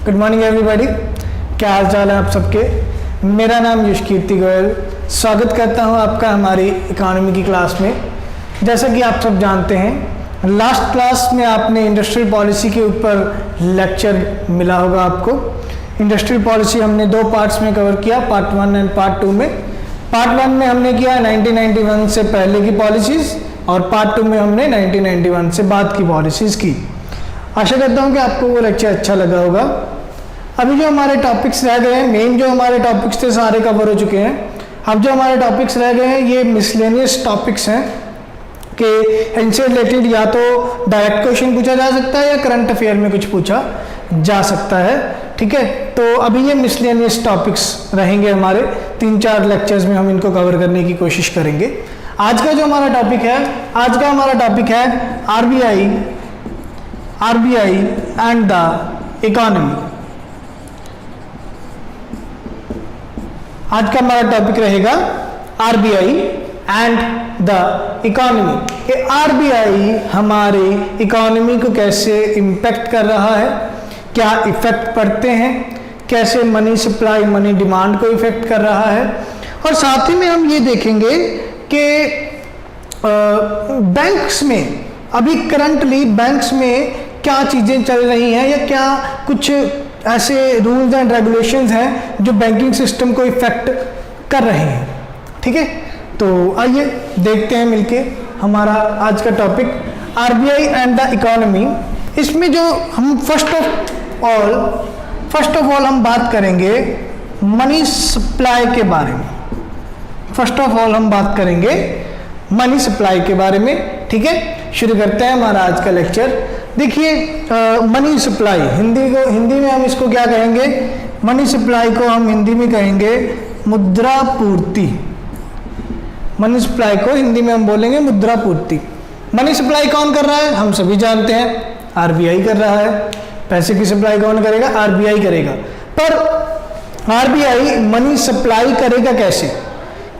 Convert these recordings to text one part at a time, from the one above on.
Good morning everybody. क्या हाल चाल है आप सबके। मेरा नाम यशकीर्ति गोयल, स्वागत करता हूं आपका हमारी इकोनॉमी की क्लास में। जैसा कि आप सब जानते हैं, लास्ट क्लास में आपने इंडस्ट्रियल पॉलिसी के ऊपर लेक्चर मिला होगा आपको। इंडस्ट्रियल पॉलिसी हमने दो पार्ट्स में कवर किया, पार्ट 1 एंड पार्ट 2 में। पार्ट 1 में हमने किया 1991 से पहले की पॉलिसीज़ और पार्ट 2 में हमने 1991 से बाद की पॉलिसीज़ की। आशा करता हूँ कि आपको वो लेक्चर अच्छा लगा होगा। अभी जो हमारे टॉपिक्स रह गए हैं, मेन जो हमारे टॉपिक्स थे सारे कवर हो चुके हैं। अब जो हमारे टॉपिक्स रह गए हैं ये मिसलेनियस टॉपिक्स हैं कि इनसे रिलेटेड या तो डायरेक्ट क्वेश्चन पूछा जा सकता है या करंट अफेयर में कुछ पूछा जा सकता है। ठीक है, तो अभी ये मिसलेनियस टॉपिक्स रहेंगे हमारे 3-4 लेक्चर्स में, हम इनको कवर करने की कोशिश करेंगे। आज का जो हमारा टॉपिक है, आज का हमारा टॉपिक है आरबीआई एंड द इकोनॉमी। आज का हमारा टॉपिक रहेगा आरबीआई एंड द इकोनॉमी, कि आरबीआई हमारे इकोनॉमी को कैसे इम्पैक्ट कर रहा है, क्या इफेक्ट पड़ते हैं, कैसे मनी सप्लाई मनी डिमांड को इफेक्ट कर रहा है। और साथ ही में हम ये देखेंगे कि बैंक्स में अभी करंटली बैंक्स में क्या चीज़ें चल रही हैं या क्या कुछ ऐसे रूल्स एंड रेगुलेशंस हैं जो बैंकिंग सिस्टम को इफेक्ट कर रहे हैं। ठीक है, तो आइए देखते हैं मिलके हमारा आज का topic RBI and the economy. इसमें जो हम फर्स्ट ऑफ ऑल हम बात करेंगे मनी सप्लाई के बारे में। फर्स्ट ऑफ ऑल हम बात करेंगे मनी सप्लाई के बारे में। ठीक है, शुरू करते हैं हमारा आज का लेक्चर। देखिए, मनी सप्लाई हिंदी में हम इसको क्या कहेंगे, मनी सप्लाई को हम हिंदी में कहेंगे मुद्रा पूर्ति। मनी सप्लाई को हिंदी में हम बोलेंगे मुद्रा पूर्ति। मनी सप्लाई कौन कर रहा है, हम सभी जानते हैं, आरबीआई कर रहा है। पैसे की सप्लाई कौन करेगा, आरबीआई करेगा। पर आरबीआई मनी सप्लाई करेगा कैसे,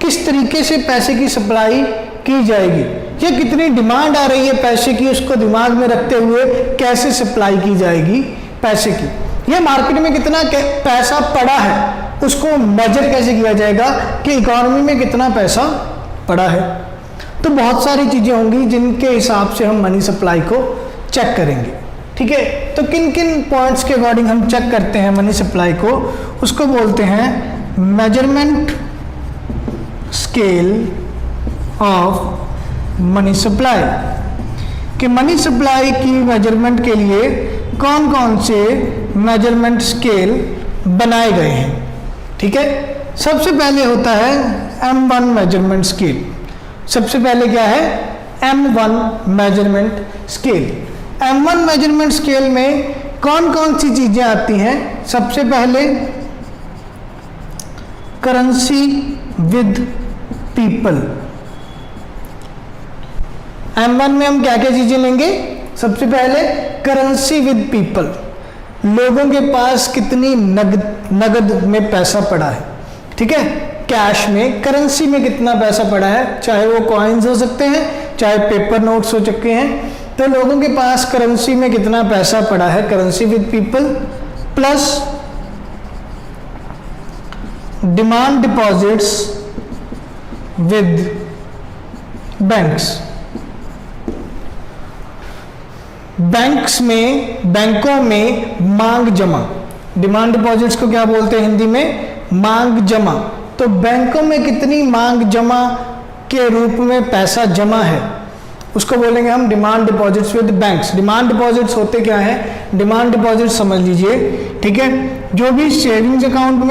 किस तरीके से पैसे की सप्लाई की जाएगी, ये कितनी डिमांड आ रही है पैसे की, उसको दिमाग में रखते हुए कैसे सप्लाई की जाएगी पैसे की, ये मार्केट में कितना पैसा पड़ा है उसको मेजर कैसे किया जाएगा कि इकोनॉमी में कितना पैसा पड़ा है। तो बहुत सारी चीज़ें होंगी जिनके हिसाब से हम मनी सप्लाई को चेक करेंगे। ठीक है, तो किन किन पॉइंट्स के अकॉर्डिंग हम चेक करते हैं मनी सप्लाई को, उसको बोलते हैं measurement scale of money supply. कि मनी सप्लाई की मेजरमेंट के लिए कौन कौन से मेजरमेंट स्केल बनाए गए हैं। ठीक है, सबसे पहले होता है M1 मेजरमेंट स्केल। सबसे पहले क्या है, M1 measurement scale. M1 measurement scale में कौन कौन सी चीजें आती हैं। सबसे पहले करेंसी विद पीपल। M1 में हम क्या क्या चीजें लेंगे, सबसे पहले करेंसी विद पीपल, लोगों के पास कितनी नगद में पैसा पड़ा है। ठीक है, कैश में, करेंसी में कितना पैसा पड़ा है, चाहे वो कॉइन्स हो सकते हैं चाहे पेपर नोट्स हो चुके हैं। तो लोगों के पास करेंसी में कितना पैसा पड़ा है, currency with people, plus demand deposits with banks. बैंकों में मांग जमा, डिमांड डिपॉजिट्स को क्या बोलते हैं हिंदी में, मांग जमा। तो बैंकों में कितनी मांग जमा के रूप में पैसा जमा है उसको बोलेंगे हम demand deposits with banks. Demand deposits होते क्या है, डिमांड डिपॉजिट्स समझ लीजिए। ठीक है, जो भी सेविंग्स अकाउंट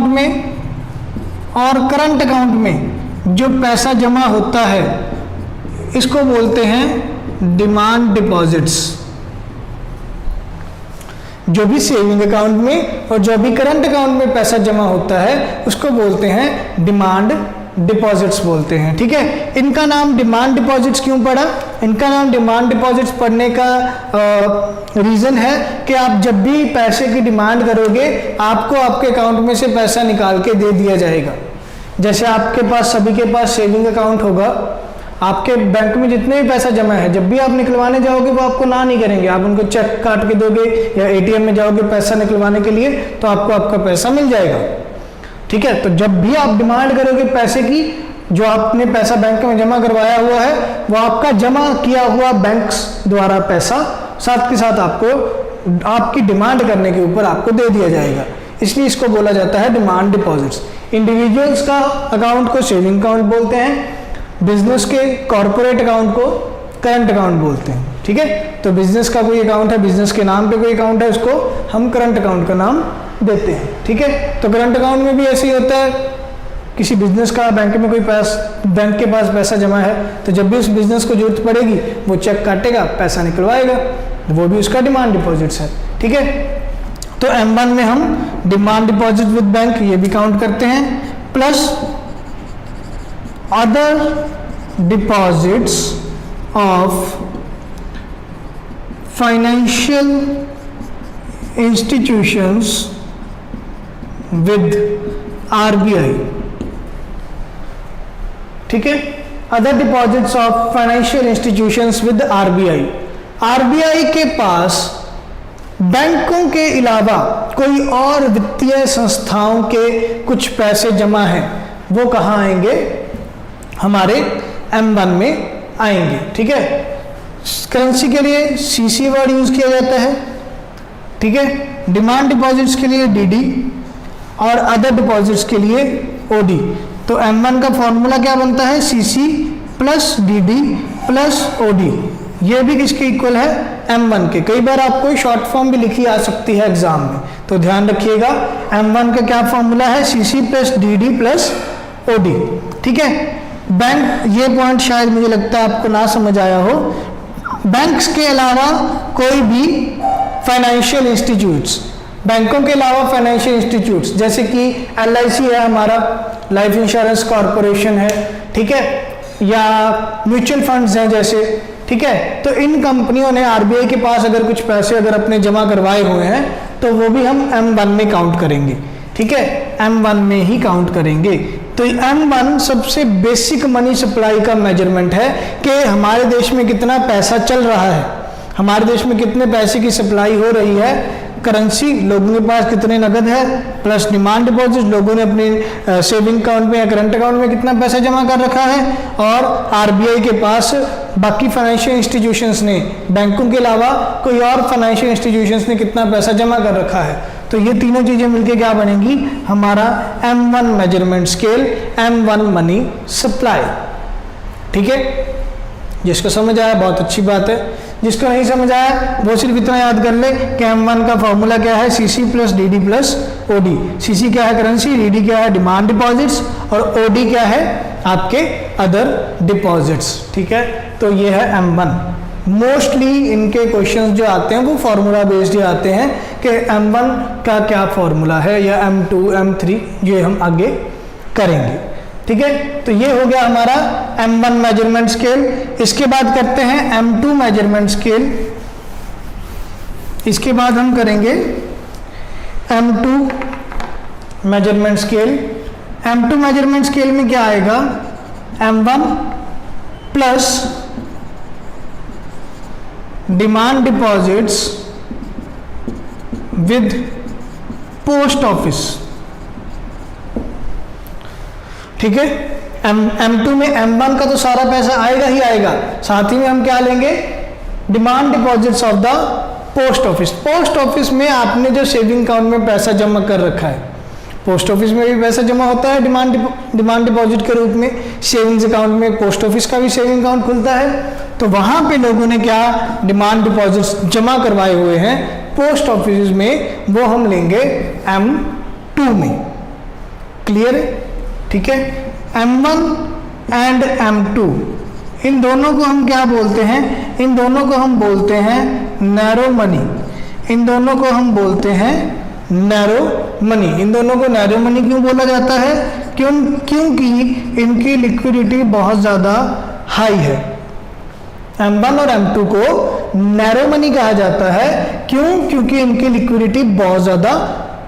में और करंट अकाउंट में जो पैसा जमा होता है इसको बोलते हैं डिमांड डिपॉजिट्स। जो भी सेविंग अकाउंट में और जो भी करंट अकाउंट में पैसा जमा होता है उसको बोलते हैं डिमांड डिपॉजिट्स बोलते हैं। ठीक है, इनका नाम डिमांड डिपॉजिट्स क्यों पड़ा, इनका नाम डिमांड डिपॉजिट्स पड़ने का रीज़न है कि आप जब भी पैसे की डिमांड करोगे आपको आपके अकाउंट में से पैसा निकाल के दे दिया जाएगा। जैसे आपके पास, सभी के पास सेविंग अकाउंट होगा, आपके बैंक में जितने भी पैसा जमा है, जब भी आप निकलवाने जाओगे वो आपको ना नहीं करेंगे, आप उनको चेक काट के दोगे या एटीएम में जाओगे पैसा निकलवाने के लिए तो आपको आपका पैसा मिल जाएगा। ठीक है, तो जब भी आप डिमांड करोगे पैसे की, जो आपने पैसा बैंक में जमा करवाया हुआ है वो आपका जमा किया हुआ बैंक द्वारा पैसा साथ के साथ आपको आपकी डिमांड करने के ऊपर आपको दे दिया जाएगा, इसलिए इसको बोला जाता है डिमांड डिपॉजिट्स। इंडिविजुअल्स का अकाउंट को सेविंग अकाउंट बोलते हैं, बिजनेस के कॉर्पोरेट अकाउंट को करंट अकाउंट बोलते हैं। ठीक है, तो बिजनेस का कोई अकाउंट है, बिजनेस के नाम पे कोई अकाउंट है, उसको हम करंट अकाउंट का नाम देते हैं। ठीक है, तो करंट अकाउंट में भी ऐसे ही होता है, किसी बिजनेस का बैंक में कोई बैंक के पास पैसा जमा है तो जब भी उस बिजनेस को जरूरत पड़ेगी वो चेक काटेगा, पैसा निकलवाएगा, वो भी उसका डिमांड डिपॉजिट्स है। ठीक है, तो M1 में हम डिमांड डिपॉजिट विद बैंक ये भी काउंट करते हैं, plus other deposits of financial institutions with RBI। ठीक है, other deposits of financial institutions with RBI। RBI के पास बैंकों के अलावा कोई और वित्तीय संस्थाओं के कुछ पैसे जमा हैं, वो कहाँ आएंगे, हमारे M1 में आएंगे। ठीक है, करेंसी के लिए CC वर्ड यूज किया जाता है। ठीक है, डिमांड डिपॉजिट्स के लिए DD और अदर डिपॉजिट्स के लिए OD। तो M1 का फॉर्मूला क्या बनता है, CC plus DD plus OD। ये भी किसके इक्वल है, M1 के। कई बार आपको शॉर्ट फॉर्म भी लिखी आ सकती है एग्जाम में, तो ध्यान रखिएगा M1 का क्या फॉर्मूला है, CC plus DD plus OD। ठीक है, बैंक, ये पॉइंट शायद मुझे लगता है आपको ना समझ आया हो, बैंक्स के अलावा कोई भी फाइनेंशियल इंस्टीट्यूट्स, बैंकों के अलावा फाइनेंशियल इंस्टीट्यूट्स जैसे कि LIC है हमारा, लाइफ इंश्योरेंस कॉरपोरेशन है, ठीक है, या म्यूचुअल फंड्स हैं जैसे। ठीक है, तो इन कंपनियों ने RBI के पास अगर कुछ पैसे अगर अपने जमा करवाए हुए हैं तो वो भी हम M1 में काउंट करेंगे। ठीक है, M1 में ही काउंट करेंगे। तो M1 सबसे बेसिक मनी सप्लाई का मेजरमेंट है कि हमारे देश में कितना पैसा चल रहा है, हमारे देश में कितने पैसे की सप्लाई हो रही है, करेंसी लोगों के पास कितने नगद है, प्लस डिमांड डिपॉजिट लोगों ने अपने सेविंग अकाउंट में या करंट अकाउंट में कितना पैसा जमा कर रखा है, और RBI के पास बाकी फाइनेंशियल इंस्टीट्यूशंस ने, बैंकों के अलावा कोई और फाइनेंशियल इंस्टीट्यूशंस ने कितना पैसा जमा कर रखा है। तो ये तीनों चीजें मिलकर क्या बनेंगी, हमारा M1 measurement scale, M1 money supply. ठीक है, जिसको समझ आया बहुत अच्छी बात है, जिसको नहीं समझ आया वो सिर्फ इतना याद कर ले कि M1 का फॉर्मूला क्या है, CC plus DD plus OD। CC क्या है, करेंसी, DD क्या है, डिमांड डिपॉजिट्स, और OD क्या है, आपके अदर डिपॉजिट्स। ठीक है, तो ये है M1। मोस्टली इनके क्वेश्चंस जो आते हैं वो फार्मूला बेस्ड आते हैं कि M1 का क्या फार्मूला है, या M2 M3 ये हम आगे करेंगे। ठीक है, तो ये हो गया हमारा M1 मेजरमेंट स्केल। इसके बाद करते हैं M2 मेजरमेंट स्केल। इसके बाद हम करेंगे M2 measurement scale. M2 measurement scale में क्या आएगा, M1 plus demand deposits with post office. ठीक है, M2 में M1 का तो सारा पैसा आएगा ही आएगा, साथ ही में हम क्या लेंगे, demand deposits of the post office. Post office में आपने जो सेविंग अकाउंट में पैसा जमा कर रखा है, पोस्ट ऑफिस में भी पैसा जमा होता है डिमांड डिपॉजिट के रूप में, सेविंग्स अकाउंट में पोस्ट ऑफिस का भी सेविंग अकाउंट खुलता है, तो वहां पे लोगों ने क्या डिमांड डिपॉजिट्स जमा करवाए हुए हैं पोस्ट ऑफिस में, वो हम लेंगे M2 में। क्लियर है? ठीक है, M1 एंड M2 इन दोनों को हम क्या बोलते हैं, इन दोनों को हम बोलते हैं नैरो मनी। इन दोनों को हम बोलते हैं नैरो मनी। इन दोनों को नैरो मनी क्यों बोला जाता है, क्योंकि इनकी लिक्विडिटी बहुत ज़्यादा हाई है। M1 और M2 को नैरो मनी कहा जाता है, क्योंकि इनकी लिक्विडिटी बहुत ज़्यादा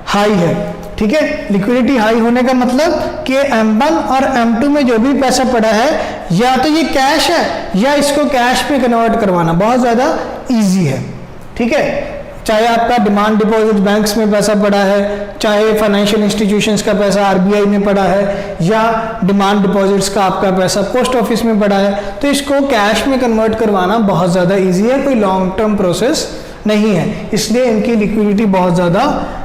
हाई है। ठीक है, लिक्विडिटी हाई होने का मतलब कि M1 और M2 में जो भी पैसा पड़ा है या तो ये कैश है या इसको कैश में कन्वर्ट करवाना बहुत ज़्यादा इजी है। ठीक है, चाहे आपका डिमांड डिपॉजिट बैंक्स में पैसा पड़ा है, चाहे फाइनेंशियल इंस्टीट्यूशंस का पैसा आरबीआई में पड़ा है, या डिमांड डिपॉजिट्स का आपका पैसा पोस्ट ऑफिस में पड़ा है, तो इसको कैश में कन्वर्ट करवाना बहुत ज़्यादा इजी है, कोई लॉन्ग टर्म प्रोसेस नहीं है, इसलिए इनकी लिक्विडिटी बहुत ज़्यादा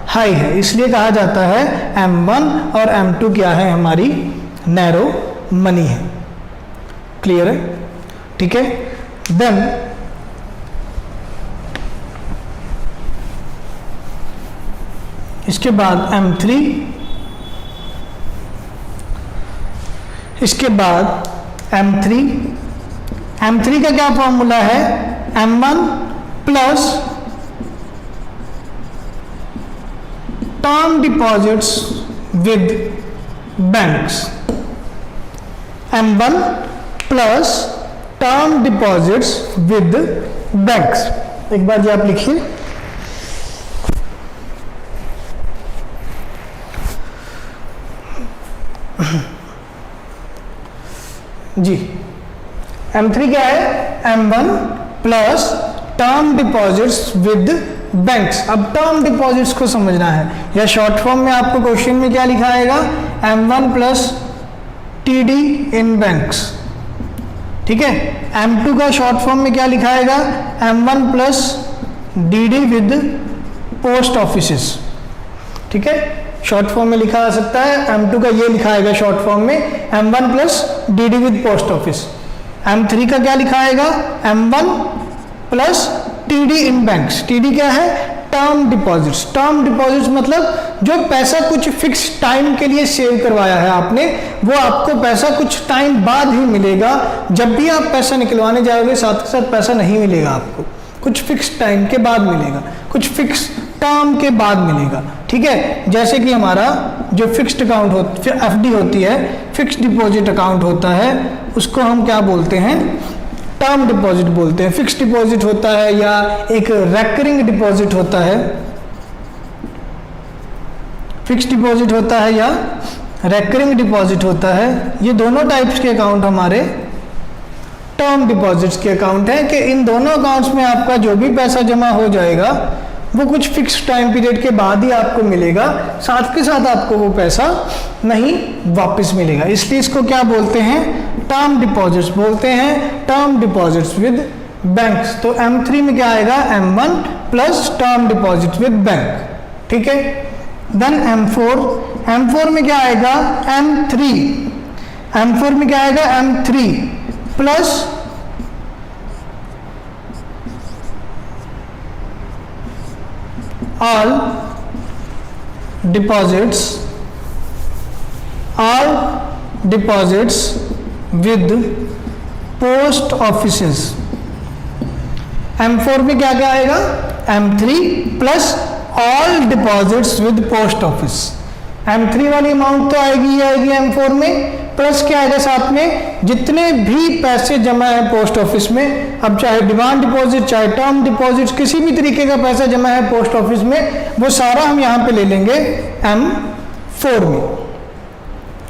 हाई है। इसलिए कहा जाता है M1 और M2 क्या है, हमारी नैरो मनी है। क्लियर है? ठीक है, देन इसके बाद M3, इसके बाद M3 का क्या फॉर्मूला है, M1 plus term deposits with banks, M1 plus term deposits with banks. एक बार जी आप लिखिए, जी M3 क्या है, M1 plus term deposits with banks. अब टर्म डिपॉजिट्स को समझना है, या शॉर्ट फॉर्म में आपको क्वेश्चन में क्या लिखा आएगा, M1 प्लस TD इन बैंक्स। ठीक है, M2 का शॉर्ट फॉर्म में क्या लिखा आएगा, M1 plus DD with post offices. ठीक है, शॉर्ट फॉर्म में लिखा आ सकता है, M2 का ये लिखा आएगा शॉर्ट फॉर्म में M1 plus DD with post office. M3 का क्या लिखा आएगा, M1 प्लस TD इन बैंक्स। TD क्या है, टर्म डिपॉजिट्स। टर्म डिपॉजिट्स मतलब जो पैसा कुछ फिक्स टाइम के लिए सेव करवाया है आपने, वो आपको पैसा कुछ टाइम बाद ही मिलेगा। जब भी आप पैसा निकलवाने जाओगे साथ के साथ पैसा नहीं मिलेगा आपको, कुछ फिक्स टाइम के बाद मिलेगा, कुछ फिक्स टर्म के बाद मिलेगा। ठीक है, जैसे कि हमारा जो फिक्स्ड अकाउंट FD होती है, फिक्स्ड डिपॉजिट अकाउंट होता है, उसको हम क्या बोलते हैं, टर्म डिपॉजिट बोलते हैं। फिक्स्ड डिपॉजिट होता है या एक रेकरिंग डिपॉजिट होता है, फिक्स्ड डिपॉजिट होता है या रेकरिंग डिपॉजिट होता है। ये दोनों टाइप्स के अकाउंट हमारे टर्म डिपॉजिट्स के अकाउंट हैं कि इन दोनों अकाउंट्स में आपका जो भी पैसा जमा हो जाएगा वो कुछ फिक्स टाइम पीरियड के बाद ही आपको मिलेगा, साथ के साथ आपको वो पैसा नहीं वापस मिलेगा। इसलिए इसको क्या बोलते हैं, टर्म डिपॉजिट्स बोलते हैं, टर्म डिपॉजिट्स विद बैंक्स। तो M3 में क्या आएगा, M1 plus term deposit with bank. ठीक है, देन M4 में क्या आएगा, M4 में क्या आएगा, M3 plus all deposits with post offices। M4 में क्या क्या आएगा, M3 plus all deposits with post office। M3 वाली अमाउंट तो आएगी M4 में, प्लस क्या आएगा साथ में, जितने भी पैसे जमा है पोस्ट ऑफिस में, अब चाहे डिमांड डिपॉजिट चाहे टर्म डिपॉजिट, किसी भी तरीके का पैसा जमा है पोस्ट ऑफिस में, वो सारा हम यहाँ पे ले लेंगे M4 में।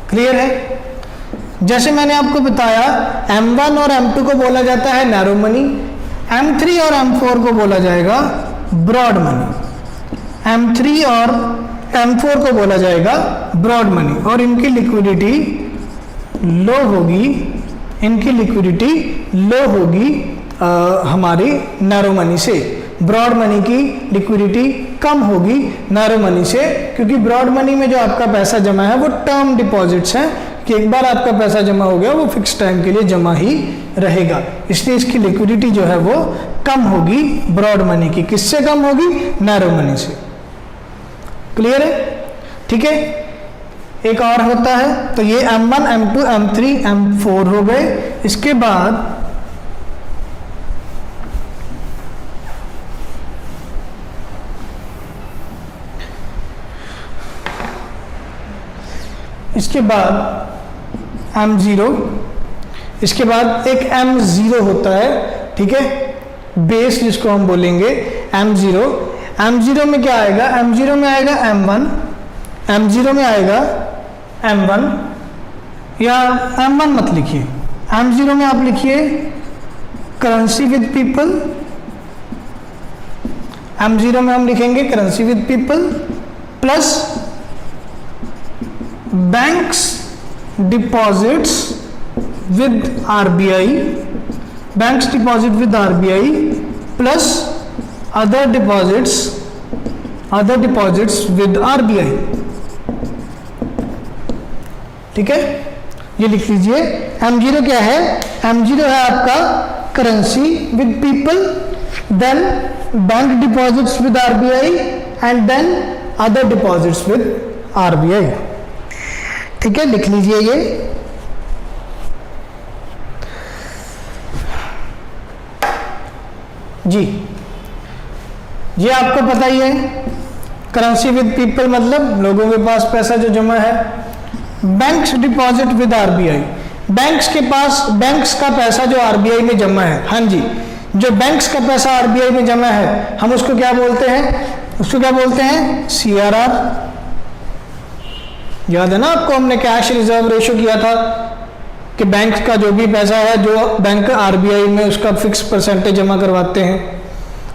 क्लियर है? जैसे मैंने आपको बताया M1 और M2 को बोला जाता है नैरो मनी, M3 और M4 को बोला जाएगा ब्रॉड मनी। M3 और M4 को बोला जाएगा ब्रॉड मनी, और इनकी लिक्विडिटी लो होगी, इनकी लिक्विडिटी लो होगी हमारी नैरो मनी से। ब्रॉड मनी की लिक्विडिटी कम होगी नैरो मनी से, क्योंकि ब्रॉड मनी में जो आपका पैसा जमा है वो टर्म डिपॉजिट्स हैं कि एक बार आपका पैसा जमा हो गया वो फिक्स टाइम के लिए जमा ही रहेगा, इसलिए इसकी लिक्विडिटी जो है वो कम होगी ब्रॉड मनी की। किससे कम होगी, नैरो मनी से। क्लियर है? ठीक है, एक और होता है, तो ये M1 M2 M3 M4 हो गए। इसके बाद M0, इसके बाद एक M0 होता है, ठीक है, बेस जिसको हम बोलेंगे M0। M0 में क्या आएगा, M0 में आएगा M1 M0 में आएगा M1, या M1 मत लिखिए, M0 में आप लिखिए करेंसी विद पीपल। M0 में हम लिखेंगे currency with people plus banks deposits with RBI, banks deposit with RBI plus other deposits with RBI। ठीक है, ये लिख लीजिए। M0 क्या है? M0 है आपका currency with people, then bank deposits with RBI and then other deposits with RBI। ठीक है, लिख लीजिए ये। जी, ये आपको पता ही है, करेंसी विद पीपल मतलब लोगों के पास पैसा जो जमा है। Banks deposit with RBI, banks के पास बैंक्स का पैसा जो RBI में जमा है। हाँ जी, जो बैंक्स का पैसा RBI में जमा है हम उसको क्या बोलते हैं? उसको क्या बोलते हैं? CRR। याद है ना आपको, हमने कैश रिजर्व रेशो किया था कि बैंक का जो भी पैसा है जो बैंक RBI में उसका फिक्स परसेंटेज जमा करवाते हैं,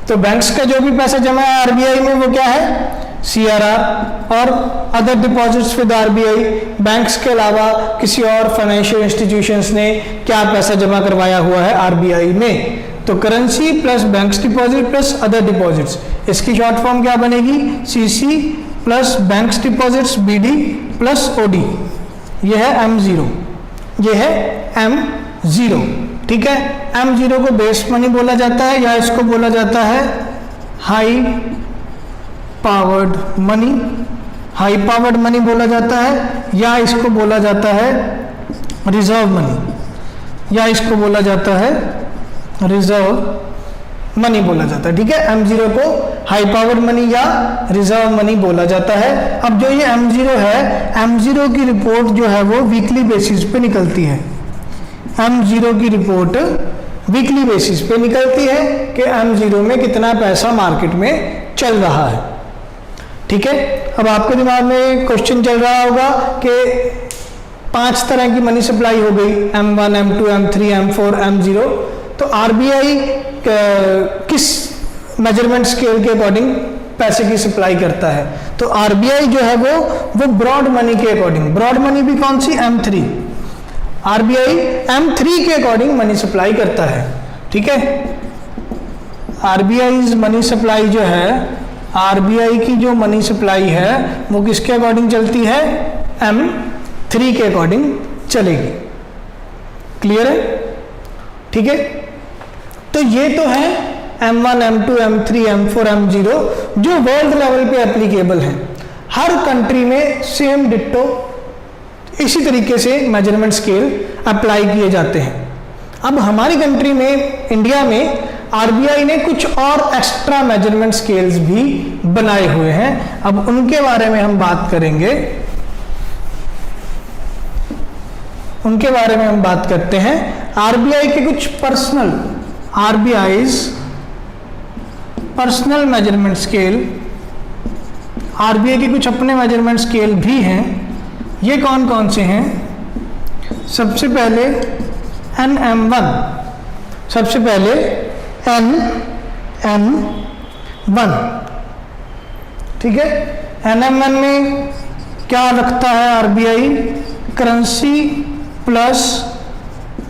तो बैंक्स का जो भी पैसा जमा है RBI में वो क्या है? CRR। और other deposits with RBI, banks के अलावा किसी और फाइनेंशियल इंस्टीट्यूशंस ने क्या पैसा जमा करवाया हुआ है RBI में, तो currency plus banks deposit plus other deposits, इसकी शॉर्ट फॉर्म क्या बनेगी? CC plus banks deposits BD plus OD। ये है M0, ये है M0। ठीक है, M0 को बेस मनी बोला जाता है, या इसको बोला जाता है high powered money, high powered money बोला जाता है, या इसको बोला जाता है रिजर्व मनी, या इसको बोला जाता है रिजर्व मनी बोला जाता है। ठीक है, M0 को हाई पावर्ड मनी या रिजर्व मनी बोला जाता है। अब जो ये M0 है, M0 की रिपोर्ट जो है वो वीकली बेसिस पे निकलती है। M0 की रिपोर्ट वीकली बेसिस पे निकलती है कि M0 में कितना पैसा मार्केट में चल रहा है। ठीक है, अब आपके दिमाग में क्वेश्चन चल रहा होगा कि 5 तरह की मनी सप्लाई हो गई, M1, M2, M3, M4, M0, तो RBI किस मेजरमेंट स्केल के अकॉर्डिंग पैसे की सप्लाई करता है? तो RBI जो है वो ब्रॉड मनी के अकॉर्डिंग, ब्रॉड मनी भी कौन सी? M3। RBI M3 के अकॉर्डिंग मनी सप्लाई करता है। ठीक है, RBI मनी सप्लाई जो है, RBI की जो मनी सप्लाई है वो किसके अकॉर्डिंग चलती है? M3 के अकॉर्डिंग चलेगी। क्लियर है? ठीक है, तो ये तो है M1, M2, M3, M4, M0 जो वर्ल्ड लेवल पे एप्लीकेबल है। हर कंट्री में सेम डिट्टो इसी तरीके से मेजरमेंट स्केल अप्लाई किए जाते हैं। अब हमारी कंट्री में, इंडिया में, RBI ने कुछ और एक्स्ट्रा मेजरमेंट स्केल्स भी बनाए हुए हैं। अब उनके बारे में हम बात करेंगे, उनके बारे में हम बात करते हैं। RBI के कुछ personal, RBI's personal measurement scale, RBI के कुछ अपने मेजरमेंट स्केल भी हैं। ये कौन कौन से हैं? सबसे पहले NM1, सबसे पहले NM1। ठीक है, NM1 में क्या रखता है RBI? Currency plus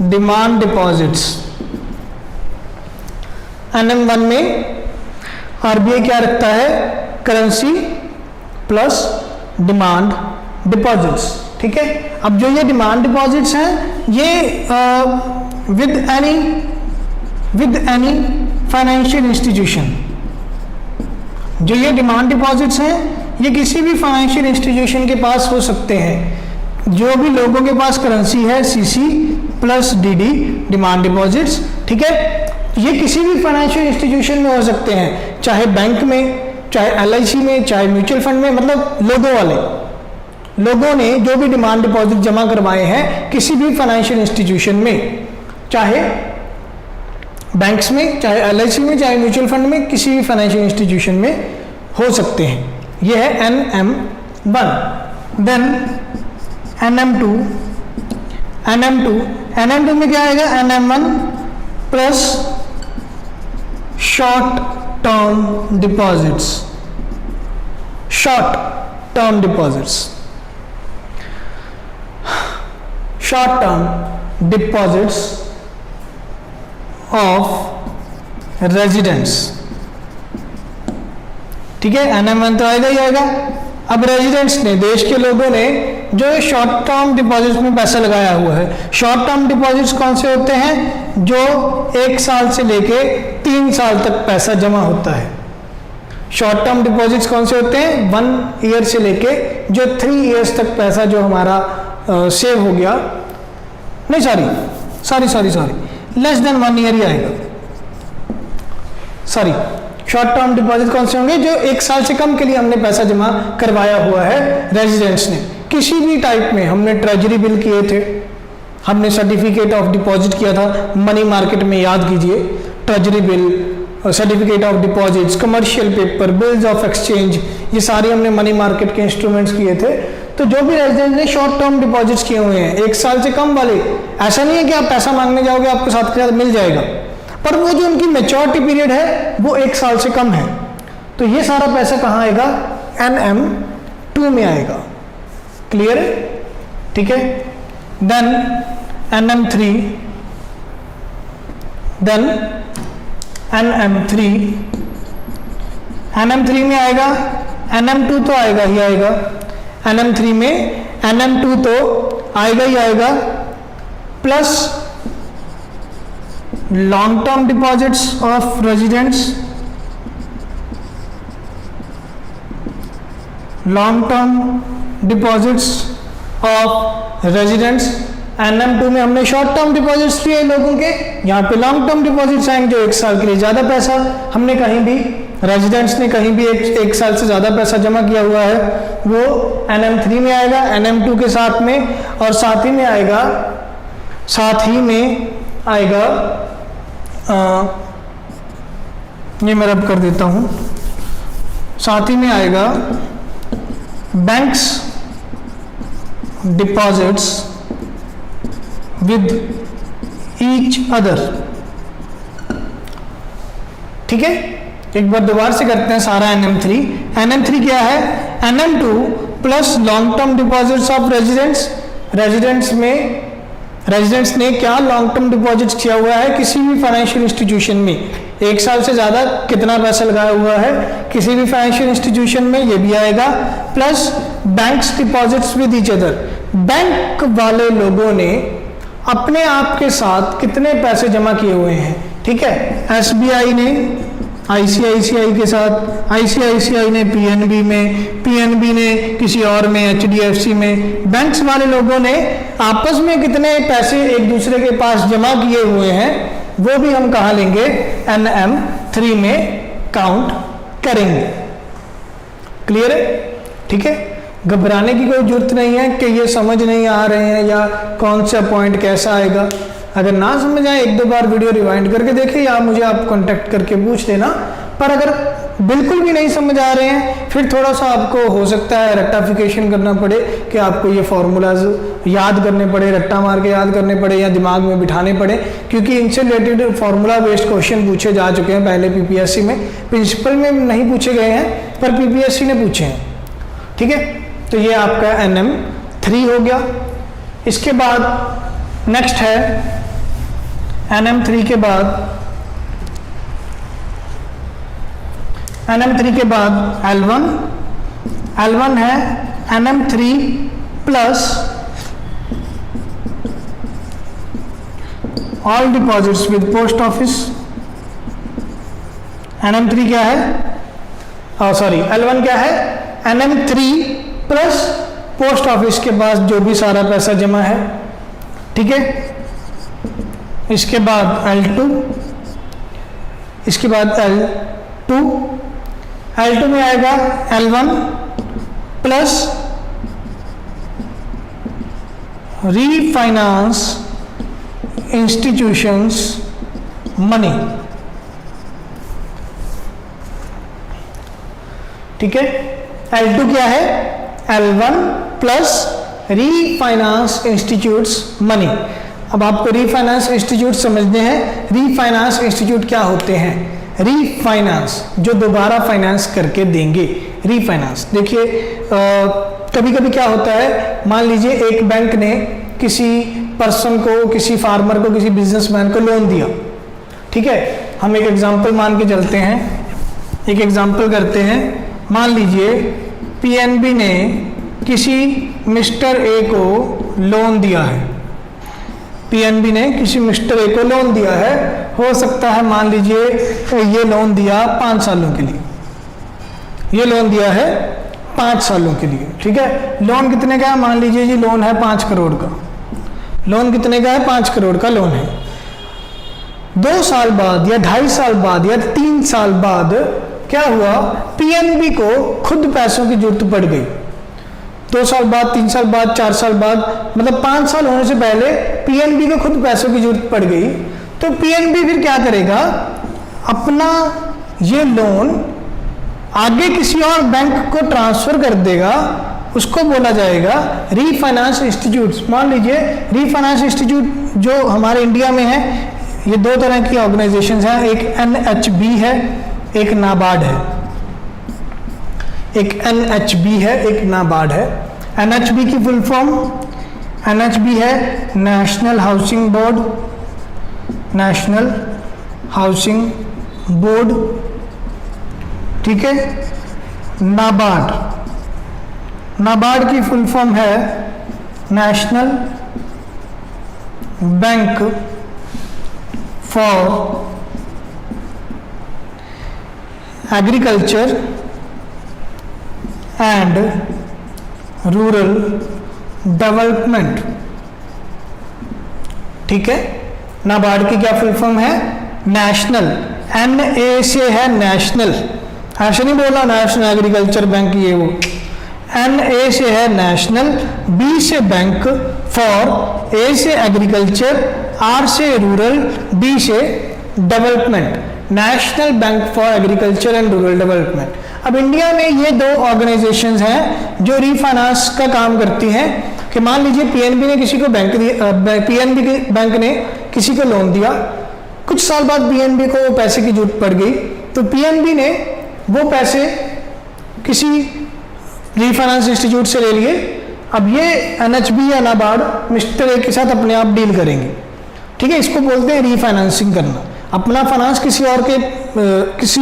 demand deposits. NM1 में RBI क्या रखता है? Currency plus demand deposits. ठीक है, अब जो ये डिमांड डिपॉजिट्स हैं ये विद एनी फाइनेंशियल इंस्टीट्यूशन, जो ये डिमांड डिपॉजिट्स हैं ये किसी भी फाइनेंशियल इंस्टीट्यूशन के पास हो सकते हैं। जो भी लोगों के पास करेंसी है CC plus DD demand deposits. ठीक है, ये किसी भी फाइनेंशियल इंस्टीट्यूशन में हो सकते हैं, चाहे बैंक में, चाहे LIC में, चाहे म्यूचुअल फंड में, मतलब लोगों वाले लोगों ने जो भी डिमांड डिपॉजिट जमा करवाए हैं किसी भी फाइनेंशियल इंस्टीट्यूशन में, चाहे बैंक्स में, चाहे LIC में, चाहे म्यूचुअल फंड में, किसी भी फाइनेंशियल इंस्टीट्यूशन में हो सकते हैं। यह है NM 1, देन NM2 में क्या आएगा, NM1 plus short term deposits, short term deposits of residents. ठीक है, NM1 तो आएगा ही आएगा। अब रेजिडेंट्स ने, देश के लोगों ने जो शॉर्ट टर्म डिपॉजिट्स में पैसा लगाया हुआ है, शॉर्ट टर्म डिपॉजिट्स कौन से होते हैं, जो 1 साल से लेके 3 साल तक पैसा जमा होता है। शॉर्ट टर्म डिपॉजिट्स कौन से होते हैं, 1 ईयर से लेके जो 3 ईयर्स तक पैसा जो हमारा सेव हो गया, नहीं सॉरी लेस देन 1 ईयर ही आएगा। सॉरी, शॉर्ट टर्म डिपॉजिट कौन से होंगे, जो 1 साल से कम के लिए हमने पैसा जमा करवाया हुआ है रेजिडेंट्स ने। किसी भी टाइप में हमने ट्रेजरी बिल किए थे, हमने सर्टिफिकेट ऑफ डिपॉजिट किया था मनी मार्केट में, याद कीजिए, treasury bill, certificate of deposits, commercial paper, bills of exchange, ये सारे हमने मनी मार्केट के इंस्ट्रूमेंट्स किए थे। तो जो भी रेजिडेंट ने शॉर्ट टर्म डिपॉजिट्स किए हुए हैं 1 साल से कम वाले, ऐसा नहीं है कि आप पैसा मांगने जाओगे आपको साथ के साथ मिल जाएगा, पर वो जो उनकी मैच्योरिटी पीरियड है वो 1 साल से कम है, तो ये सारा पैसा कहाँ आएगा, NM2 में आएगा। क्लियर है? ठीक है, देन NM3 में आएगा, NM2 तो आएगा ही आएगा, NM3 में NM2 तो आएगा ही आएगा, plus long term deposits of residents, long term deposits of residents. NM2 में हमने शॉर्ट टर्म डिपॉजिट्स किए लोगों के, यहाँ पे लॉन्ग टर्म डिपॉजिट्स आएंगे जो 1 साल के लिए ज़्यादा पैसा हमने कहीं भी, रेजिडेंट्स ने कहीं भी एक साल से ज़्यादा पैसा जमा किया हुआ है वो NM3 में आएगा, NM2 के साथ में, और साथ ही में आएगा ये मैं रब कर देता हूँ, साथ ही में आएगा banks deposits with each other. ठीक है, एक बार दोबारा से करते हैं सारा NM3 क्या है, NM2 plus long term deposits of residents ने क्या लॉन्ग टर्म डिपॉजिट्स किया हुआ है किसी भी फाइनेंशियल इंस्टीट्यूशन में, 1 साल से ज़्यादा कितना पैसा लगाया हुआ है किसी भी फाइनेंशियल इंस्टीट्यूशन में, ये भी आएगा, plus banks deposits with each other. Bank वाले लोगों ने अपने आप के साथ कितने पैसे जमा किए हुए हैं। ठीक है, SBI ने ICICI के साथ, ICICI ने PNB में, PNB ने किसी और में, HDFC में, बैंक्स वाले लोगों ने आपस में कितने पैसे एक दूसरे के पास जमा किए हुए हैं वो भी हम कहाँ लेंगे, NM3 में काउंट करेंगे। क्लियर है? ठीक है, घबराने की कोई जरूरत नहीं है कि ये समझ नहीं आ रहे हैं या कौन सा पॉइंट कैसा आएगा। अगर ना समझ आए 1-2 बार वीडियो रिवाइंड करके देखिए या मुझे आप कांटेक्ट करके पूछ लेना। पर अगर बिल्कुल भी नहीं समझ आ रहे हैं फिर थोड़ा सा आपको हो सकता है रेक्टिफिकेशन करना पड़े कि आपको ये फार्मूलाज याद करने पड़े, रट्टा मार के याद करने पड़े या दिमाग में बिठाने पड़े, क्योंकि इनसे रिलेटेड फार्मूला बेस्ड क्वेश्चन पूछे जा चुके हैं पहले PPSC में। प्रिंसिपल में नहीं पूछे गए हैं पर PPSC ने पूछे हैं। ठीक है, तो ये आपका NM3 हो गया। इसके बाद नेक्स्ट है NM3 के बाद L1 है NM3 plus all deposits with post office. NM3 क्या है, L1 क्या है, NM3 प्लस पोस्ट ऑफिस के पास जो भी सारा पैसा जमा है। ठीक है, इसके बाद L2, इसके बाद L2 में आएगा L1 plus refinance institutions money. ठीक है, L2 क्या है, L1 plus refinance institutes money. अब आपको रीफाइनेंस इंस्टीट्यूट समझने हैं। रीफाइनेंस इंस्टीट्यूट क्या होते हैं? रीफाइनेंस जो दोबारा फाइनेंस करके देंगे, रीफाइनेंस। देखिए कभी कभी क्या होता है, मान लीजिए एक बैंक ने किसी पर्सन को, किसी फार्मर को, किसी बिजनेसमैन को लोन दिया, ठीक है। हम एक एग्जांपल मान के चलते हैं, एक एग्जांपल करते हैं। मान लीजिए पीएनबी ने किसी मिस्टर ए को लोन दिया है, पीएनबी ने किसी मिस्टर ए को लोन दिया है। हो सकता है मान लीजिए ये लोन दिया 5 सालों के लिए, ये लोन दिया है 5 सालों के लिए, ठीक है। लोन कितने का है? मान लीजिए जी लोन है 5 करोड़ का। लोन कितने का है? 5 करोड़ का लोन है। 2 साल बाद या 2.5 साल बाद या 3 साल बाद क्या हुआ, पीएनबी को खुद पैसों की जरूरत पड़ गई। 2 साल बाद, 3 साल बाद, 4 साल बाद, मतलब 5 साल होने से पहले पीएनबी को खुद पैसों की जरूरत पड़ गई। तो पीएनबी फिर क्या करेगा, अपना ये लोन आगे किसी और बैंक को ट्रांसफर कर देगा। उसको बोला जाएगा रीफाइनेंस इंस्टीट्यूट्स। मान लीजिए रीफाइनेंस इंस्टीट्यूट जो हमारे इंडिया में है, ये 2 तरह की ऑर्गेनाइजेशंस हैं, एक एनएचबी है, एक नाबार्ड है। एक एनएचबी है, एक नाबार्ड है। एनएचबी की फुल फॉर्म, एनएचबी है national housing board, national housing board, ठीक है। नाबार्ड, नाबार्ड की फुल फॉर्म है national bank for agriculture and rural development, ठीक है। नाबार्ड की क्या फुल फॉर्म है? नेशनल, एन ए से है नेशनल, ऐसे नहीं बोला नेशनल एग्रीकल्चर बैंक ये वो, एन ए से है नेशनल, बी से बैंक, फॉर, ए से एग्रीकल्चर, आर से रूरल, डी से development, national bank for agriculture and rural development. अब इंडिया में ये 2 ऑर्गेनाइजेशंस हैं जो रीफाइनेंस का काम करती हैं। कि मान लीजिए पीएनबी ने किसी को बैंक दिया, पीएनबी के बैंक ने किसी को लोन दिया, कुछ साल बाद पीएनबी को वो पैसे की जरूरत पड़ गई, तो पीएनबी ने वो पैसे किसी रीफाइनेंस इंस्टीट्यूट से ले लिए। अब ये एनएचबी या नाबार्ड मिस्टर ए के साथ अपने आप डील करेंगे, ठीक है। इसको बोलते हैं रीफाइनेंसिंग करना, अपना फाइनेंस किसी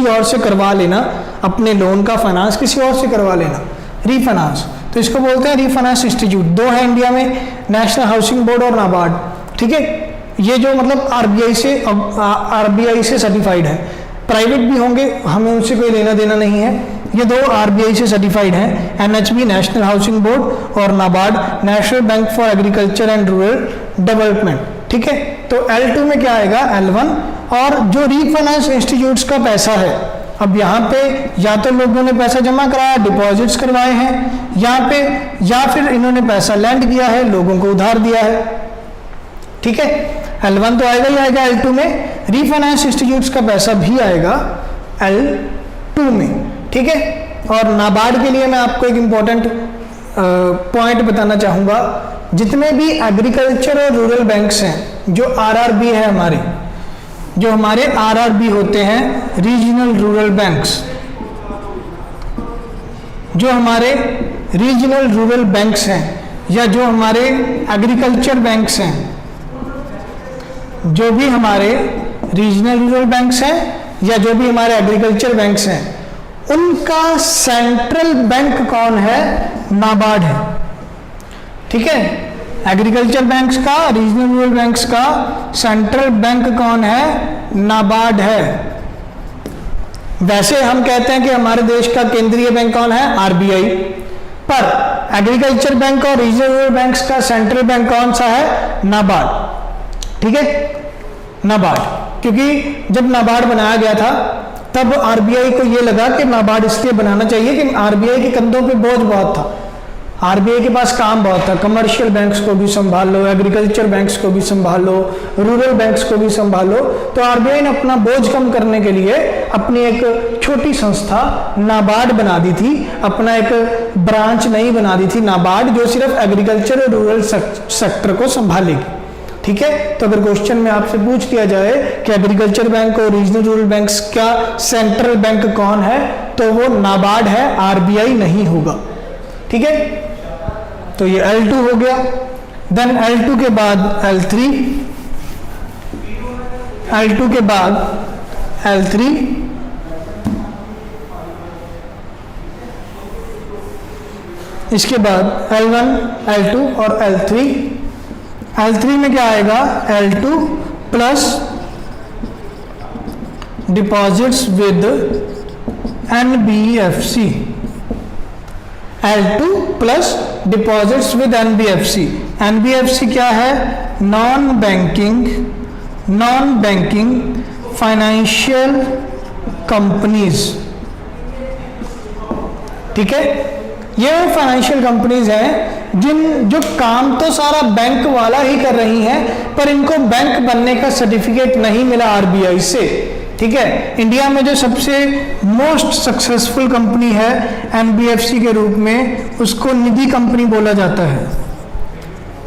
और से करवा लेना, अपने लोन का फाइनेंस किसी और से करवा लेना, रीफाइनेंस। तो इसको बोलते हैं रीफाइनेंस इंस्टीट्यूट। 2 है इंडिया में, नेशनल हाउसिंग बोर्ड और नाबार्ड, ठीक है। ये जो मतलब आरबीआई से सर्टिफाइड है, प्राइवेट भी होंगे, हमें उनसे कोई लेना देना नहीं है। ये 2 आरबीआई से सर्टिफाइड हैं, एनएचबी नेशनल हाउसिंग बोर्ड और NABARD national bank for agriculture and rural development, ठीक है। तो L2 में क्या आएगा? L1। और जो रीफाइनेंस इंस्टीट्यूट्स का पैसा है, अब यहाँ पे या तो लोगों ने पैसा जमा कराया, डिपॉजिट्स करवाए हैं यहाँ पे, या फिर इन्होंने पैसा लैंड किया है, लोगों को उधार दिया है, ठीक है। L1 तो आएगा ही आएगा L2 में, रीफाइनेंस इंस्टीट्यूट्स का पैसा भी आएगा L2 में, ठीक है। और नाबार्ड के लिए मैं आपको एक इंपॉर्टेंट पॉइंट बताना चाहूँगा, जितने भी एग्रीकल्चर और रूरल बैंक्स हैं, जो आरआरबी है हमारे, जो हमारे आरआरबी होते हैं, रीजनल रूरल बैंक्स, जो हमारे रीजनल रूरल बैंक्स हैं, या जो हमारे एग्रीकल्चर बैंक्स हैं, जो भी हमारे रीजनल रूरल बैंक्स हैं या जो भी हमारे एग्रीकल्चर बैंक्स हैं, उनका सेंट्रल बैंक कौन है? नाबार्ड है, ठीक है। एग्रीकल्चर बैंक्स का, रीजनल रूरल बैंक्स का सेंट्रल बैंक कौन है? नाबार्ड है। वैसे हम कहते हैं कि हमारे देश का केंद्रीय बैंक कौन है? आरबीआई, पर एग्रीकल्चर बैंक और रीजनल रूरल बैंक्स का सेंट्रल बैंक कौन सा है? नाबार्ड, ठीक है, नाबार्ड। क्योंकि जब नाबार्ड बनाया गया था तब आरबीआई को ये लगा कि नाबार्ड इसलिए बनाना चाहिए कि आरबीआई के कंधों पे बोझ बहुत था, आरबीआई के पास काम बहुत है, कमर्शियल बैंक्स को भी संभालो, एग्रीकल्चर बैंक्स को भी संभालो, रूरल बैंक्स को भी संभालो। तो आरबीआई ने अपना बोझ कम करने के लिए अपनी एक छोटी संस्था नाबार्ड बना दी थी, अपना एक ब्रांच नई बना दी थी नाबार्ड, जो सिर्फ एग्रीकल्चर और रूरल सेक्टर को संभालेगी। ठीक है, तो अगर क्वेश्चन में आपसे पूछ दिया जाए कि एग्रीकल्चर बैंक और रीजनल रूरल बैंक्स का सेंट्रल बैंक कौन है, तो वो नाबार्ड है, आरबीआई नहीं होगा। ठीक है, तो ये L2 हो गया। देन L2 के बाद L3, L2 के बाद L3, इसके बाद L1, L2 और L3। L3 में क्या आएगा, L2 plus deposits with NBFC, L2 plus deposits with NBFC। NBFC क्या है, नॉन बैंकिंग फाइनेंशियल कंपनीज। ठीक है, ये फाइनेंशियल कंपनीज हैं जो काम तो सारा बैंक वाला ही कर रही हैं, पर इनको बैंक बनने का सर्टिफिकेट नहीं मिला आरबीआई से। ठीक है, इंडिया में जो सबसे मोस्ट सक्सेसफुल कंपनी है एनबीएफसी के रूप में, उसको निधि कंपनी बोला जाता है।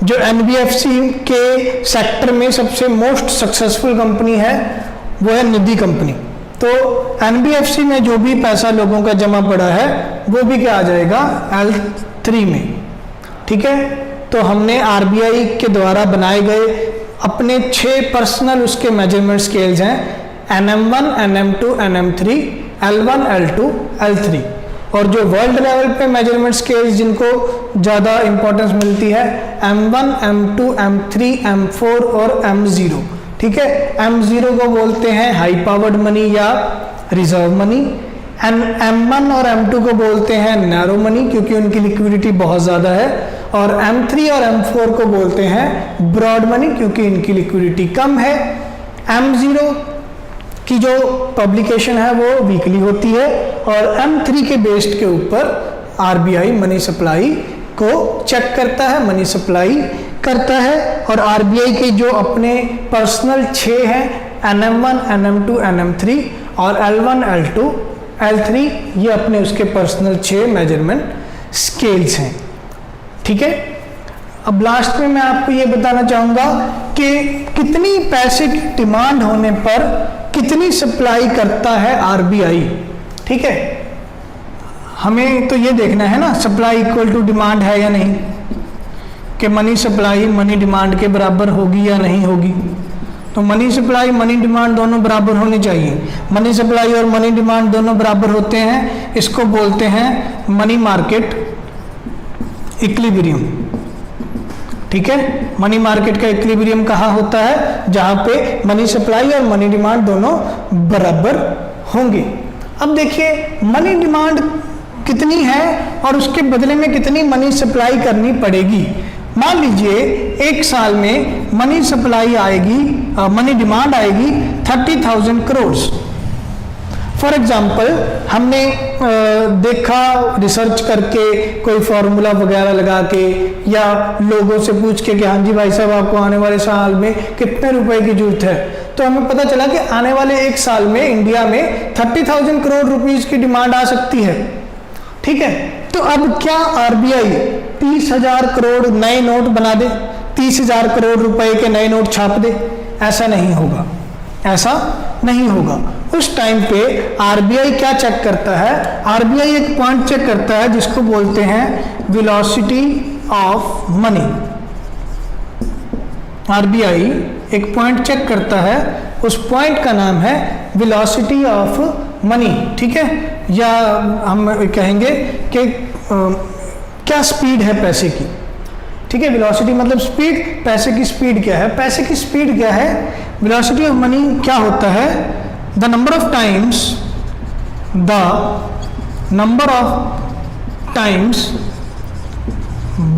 जो एनबीएफसी के सेक्टर में सबसे मोस्ट सक्सेसफुल कंपनी है वो है निधि कंपनी। तो एनबीएफसी में जो भी पैसा लोगों का जमा पड़ा है वो भी क्या आ जाएगा, L3 में। ठीक है, तो हमने आरबीआई के द्वारा बनाए गए अपने 6 पर्सनल उसके मेजरमेंट स्केल्स हैं, NM1, NM2, NM3, L1, L2, L3। और जो वर्ल्ड लेवल पे मेजरमेंट स्केल्स जिनको ज़्यादा इंपॉर्टेंस मिलती है, M1, M2, M3, M4 और M0। ठीक है, M0 को बोलते हैं हाई पावर्ड मनी या रिजर्व मनी, M1 और M2 को बोलते हैं नैरो मनी क्योंकि उनकी लिक्विडिटी बहुत ज़्यादा है, और M3 और M4 को बोलते हैं ब्रॉड मनी क्योंकि इनकी लिक्विडिटी कम है। M0 की जो पब्लिकेशन है वो वीकली होती है, और M3 के बेस्ड के ऊपर आरबीआई मनी सप्लाई को चेक करता है, मनी सप्लाई करता है। और आरबीआई के जो अपने पर्सनल 6 हैं, NM1, NM2, NM3 और L1, L2, L3, ये अपने उसके पर्सनल 6 मेजरमेंट स्केल्स हैं। ठीक है, अब लास्ट में मैं आपको ये बताना चाहूँगा कि कितनी पैसे की डिमांड होने पर कितनी सप्लाई करता है आरबीआई। ठीक है, हमें तो ये देखना है ना सप्लाई इक्वल टू डिमांड है या नहीं, कि मनी सप्लाई मनी डिमांड के बराबर होगी या नहीं होगी। तो मनी सप्लाई मनी डिमांड दोनों बराबर होने चाहिए। मनी सप्लाई और मनी डिमांड दोनों बराबर होते हैं, इसको बोलते हैं मनी मार्केट इक्विलिब्रियम। ठीक है, मनी मार्केट का इक्विलिब्रियम कहाँ होता है, जहाँ पे मनी सप्लाई और मनी डिमांड दोनों बराबर होंगे। अब देखिए मनी डिमांड कितनी है और उसके बदले में कितनी मनी सप्लाई करनी पड़ेगी। मान लीजिए एक साल में मनी सप्लाई आएगी, मनी डिमांड आएगी 30,000 करोड़। फॉर एग्जाम्पल हमने देखा रिसर्च करके, कोई फॉर्मूला वगैरह लगा के या लोगों से पूछ के कि हाँ जी भाई साहब आपको आने वाले साल में कितने रुपए की जरूरत है, तो हमें पता चला कि आने वाले एक साल में इंडिया में 30,000 करोड़ रुपीस की डिमांड आ सकती है। ठीक है, तो अब क्या आरबीआई 30,000 करोड़ नए नोट बना दे, 30,000 करोड़ रुपए के नए नोट छाप दे? ऐसा नहीं होगा, ऐसा नहीं होगा। उस टाइम पे आरबीआई क्या चेक करता है, आरबीआई एक पॉइंट चेक करता है जिसको बोलते हैं वेलोसिटी ऑफ मनी। आरबीआई एक पॉइंट चेक करता है, उस पॉइंट का नाम है वेलोसिटी ऑफ मनी। ठीक है, या हम कहेंगे कि क्या स्पीड है पैसे की। ठीक है, वेलोसिटी मतलब स्पीड, पैसे की स्पीड क्या है, पैसे की स्पीड क्या है, वेलोसिटी ऑफ मनी क्या होता है, the number of times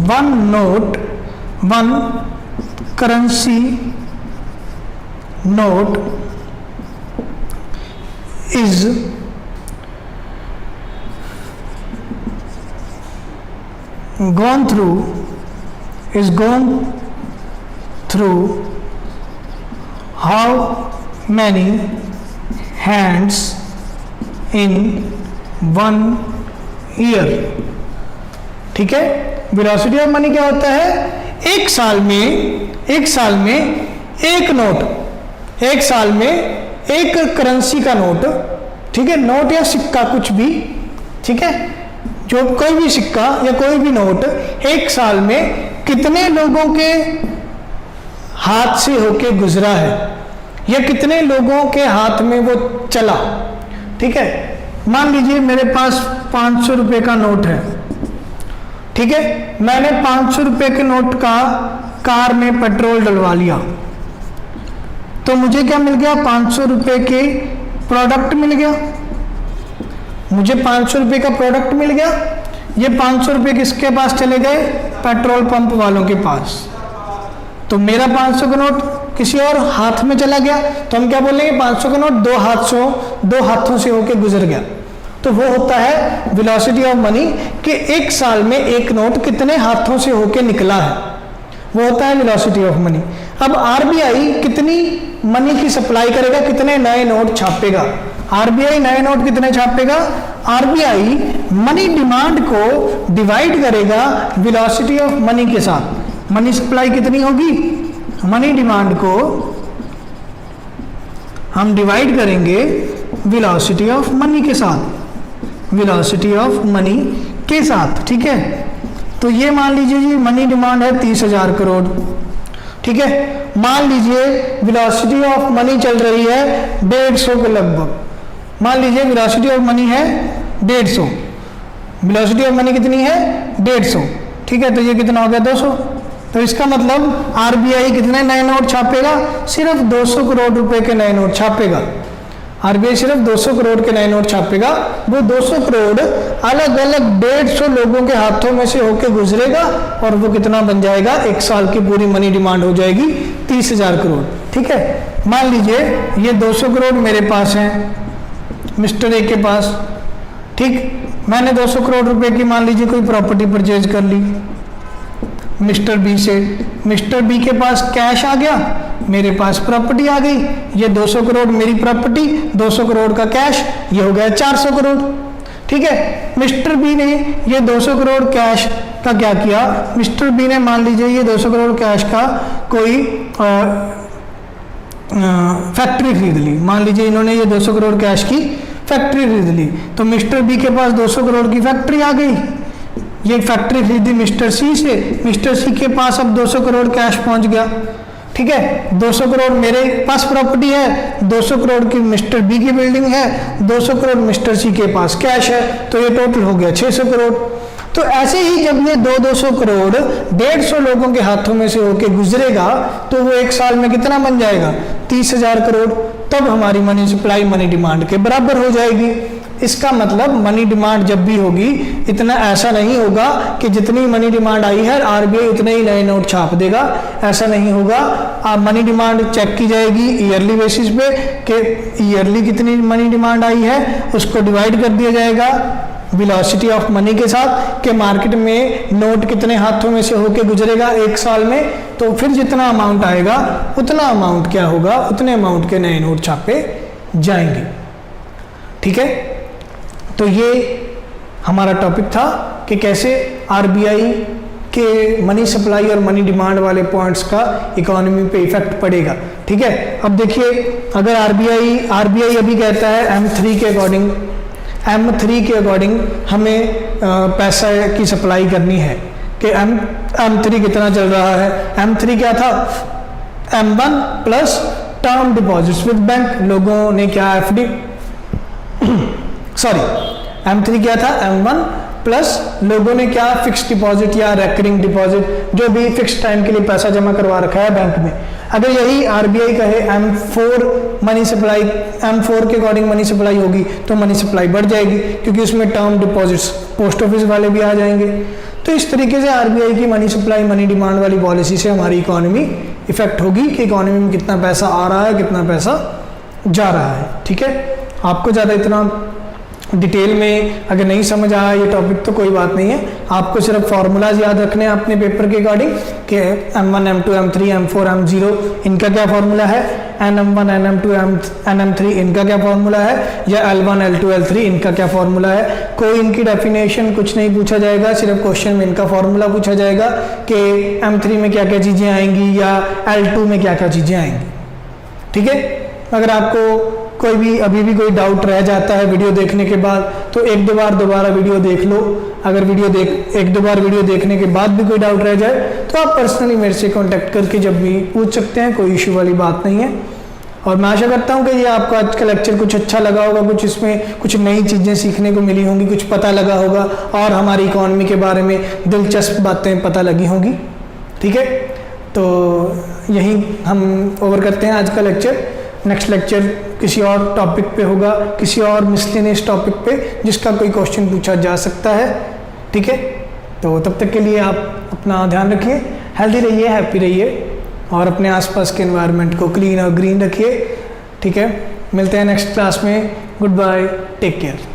one note, one currency note is gone through how many hands in 1 year। ठीक है, वेलोसिटी ऑफ मनी क्या होता है? एक साल में एक नोट, एक साल में एक करेंसी का नोट, ठीक है, नोट या सिक्का कुछ भी, ठीक है, जो कोई भी सिक्का या कोई भी नोट एक साल में कितने लोगों के हाथ से होके गुजरा है या कितने लोगों के हाथ में वो चला। ठीक है, मान लीजिए मेरे पास 500 रुपए का नोट है, ठीक है, मैंने 500 रुपए के नोट का कार में पेट्रोल डलवा लिया, तो मुझे क्या मिल गया? 500 रुपए के प्रोडक्ट मिल गया, मुझे 500 रुपए का प्रोडक्ट मिल गया। ये 500 रुपए किसके पास चले गए? पेट्रोल पंप वालों के पास। तो मेरा 500 का नोट किसी और हाथ में चला गया, तो हम क्या बोलेंगे? 500 का नोट दो हाथों से होके गुजर गया। तो वो होता है वेलोसिटी ऑफ मनी कि एक साल में एक नोट कितने हाथों से होके निकला है, वो होता है वेलोसिटी ऑफ मनी। अब आरबीआई कितनी मनी की सप्लाई करेगा, कितने नए नोट छापेगा? आरबीआई नए नोट कितने छापेगा? आरबीआई मनी डिमांड को डिवाइड करेगा वेलोसिटी ऑफ मनी के साथ। मनी सप्लाई कितनी होगी? मनी डिमांड को हम डिवाइड करेंगे वेलोसिटी ऑफ मनी के साथ, वेलोसिटी ऑफ मनी के साथ। ठीक है, तो ये मान लीजिए जी मनी डिमांड है 30,000 करोड़, ठीक है, मान लीजिए वेलोसिटी ऑफ मनी चल रही है 150 के लगभग, मान लीजिए वेलोसिटी ऑफ मनी है 150, वेलोसिटी ऑफ मनी कितनी है? 150, ठीक है, तो ये कितना हो गया? 200। तो इसका मतलब आरबीआई कितने नए नोट छापेगा? सिर्फ 200 करोड़ रुपए के नए नोट छापेगा। आरबीआई सिर्फ 200 करोड़ के नए नोट छापेगा। वो 200 करोड़ अलग अलग 150 लोगों के हाथों में से होके गुजरेगा और वो कितना बन जाएगा? एक साल की पूरी मनी डिमांड हो जाएगी 30,000 करोड़। ठीक है, मान लीजिए ये 200 करोड़ मेरे पास हैं, मिस्टर ए के पास, ठीक, मैंने 200 करोड़ रुपए की मान लीजिए कोई प्रॉपर्टी परचेज कर ली मिस्टर बी से। मिस्टर बी के पास कैश आ गया, मेरे पास प्रॉपर्टी आ गई। ये 200 करोड़ मेरी प्रॉपर्टी, 200 करोड़ का कैश, ये हो गया 400 करोड़। ठीक है, मिस्टर बी ने ये 200 करोड़ कैश का क्या किया? मिस्टर बी ने मान लीजिए ये 200 करोड़ कैश का कोई फैक्ट्री खरीद ली। मान लीजिए इन्होंने ये 200 करोड़ कैश की फैक्ट्री खरीद ली, तो मिस्टर बी के पास 200 करोड़ की फैक्ट्री आ गई। ये फैक्ट्री खरीदी मिस्टर सी से, मिस्टर सी के पास अब 200 करोड़ कैश पहुंच गया। ठीक है, 200 करोड़ मेरे पास प्रॉपर्टी है, 200 करोड़ की मिस्टर बी की बिल्डिंग है, 200 करोड़ मिस्टर सी के पास कैश है, तो ये टोटल हो गया 600 करोड़। तो ऐसे ही जब ये 200 करोड़ 150 लोगों के हाथों में से होके गुजरेगा तो वो एक साल में कितना बन जाएगा? 30,000 करोड़। तब हमारी मनी सप्लाई मनी डिमांड के बराबर हो जाएगी। इसका मतलब मनी डिमांड जब भी होगी, इतना ऐसा नहीं होगा कि जितनी मनी डिमांड आई है आरबीआई उतने ही नए नोट छाप देगा, ऐसा नहीं होगा। आप मनी डिमांड चेक की जाएगी ईयरली बेसिस पे कि ईयरली कितनी मनी डिमांड आई है, उसको डिवाइड कर दिया जाएगा वेलोसिटी ऑफ मनी के साथ कि मार्केट में नोट कितने हाथों में से होके गुजरेगा एक साल में, तो फिर जितना अमाउंट आएगा उतना अमाउंट क्या होगा, उतने अमाउंट के नए नोट छापे जाएंगे। ठीक है, तो ये हमारा टॉपिक था कि कैसे आरबीआई के मनी सप्लाई और मनी डिमांड वाले पॉइंट्स का इकोनॉमी पे इफेक्ट पड़ेगा। ठीक है, अब देखिए अगर आरबीआई अभी कहता है M3 के अकॉर्डिंग हमें पैसा की सप्लाई करनी है कि M3 कितना चल रहा है। M3 क्या था? M1 plus term deposits with bank. लोगों ने क्या FD M3 क्या था? M1 प्लस लोगों ने क्या फिक्स डिपॉजिट या रेकरिंग डिपॉजिट, जो भी फिक्स टाइम के लिए पैसा जमा करवा रखा है बैंक में। अगर यही आरबीआई कहे M4 मनी सप्लाई, M4 के अकॉर्डिंग मनी सप्लाई होगी तो मनी सप्लाई बढ़ जाएगी क्योंकि उसमें टर्म डिपॉजिट्स पोस्ट ऑफिस वाले भी आ जाएंगे। तो इस तरीके से आरबीआई की मनी सप्लाई मनी डिमांड वाली पॉलिसी से हमारी इकोनॉमी इफेक्ट होगी कि इकोनॉमी में कितना पैसा आ रहा है, कितना पैसा जा रहा है। ठीक है, आपको ज़्यादा इतना डिटेल में अगर नहीं समझ आया ये टॉपिक तो कोई बात नहीं है, आपको सिर्फ फार्मूलाज याद रखने हैं अपने पेपर के अकॉर्डिंग कि M1 M2 M3 M4 M0 इनका क्या फार्मूला है, NM1 NM2 NM3 इनका क्या फार्मूला है, या L1 L2 L3 इनका क्या फार्मूला है। कोई इनकी डेफिनेशन कुछ नहीं पूछा जाएगा, सिर्फ क्वेश्चन में इनका फार्मूला पूछा जाएगा कि M3 में क्या क्या चीज़ें आएंगी या L2 में क्या क्या चीज़ें आएंगी। ठीक है, अगर आपको कोई भी अभी भी कोई डाउट रह जाता है वीडियो देखने के बाद तो एक दो बार दोबारा वीडियो देख लो। अगर एक दो बार वीडियो देखने के बाद भी कोई डाउट रह जाए तो आप पर्सनली मेरे से कांटेक्ट करके जब भी पूछ सकते हैं, कोई इशू वाली बात नहीं है। और मैं आशा करता हूँ कि ये आपको आज का लेक्चर कुछ अच्छा लगा होगा, कुछ इसमें कुछ नई चीज़ें सीखने को मिली होंगी, कुछ पता लगा होगा और हमारी इकॉनमी के बारे में दिलचस्प बातें पता लगी होंगी। ठीक है, तो यही हम ओवर करते हैं आज का लेक्चर। नेक्स्ट लेक्चर किसी और टॉपिक पे होगा, किसी और मिसलेनियस टॉपिक पे जिसका कोई क्वेश्चन पूछा जा सकता है। ठीक है, तो तब तक के लिए आप अपना ध्यान रखिए, हेल्दी रहिए, हैप्पी रहिए और अपने आसपास के एनवायरनमेंट को क्लीन और ग्रीन रखिए। ठीक है, मिलते हैं नेक्स्ट क्लास में। Good bye, take care.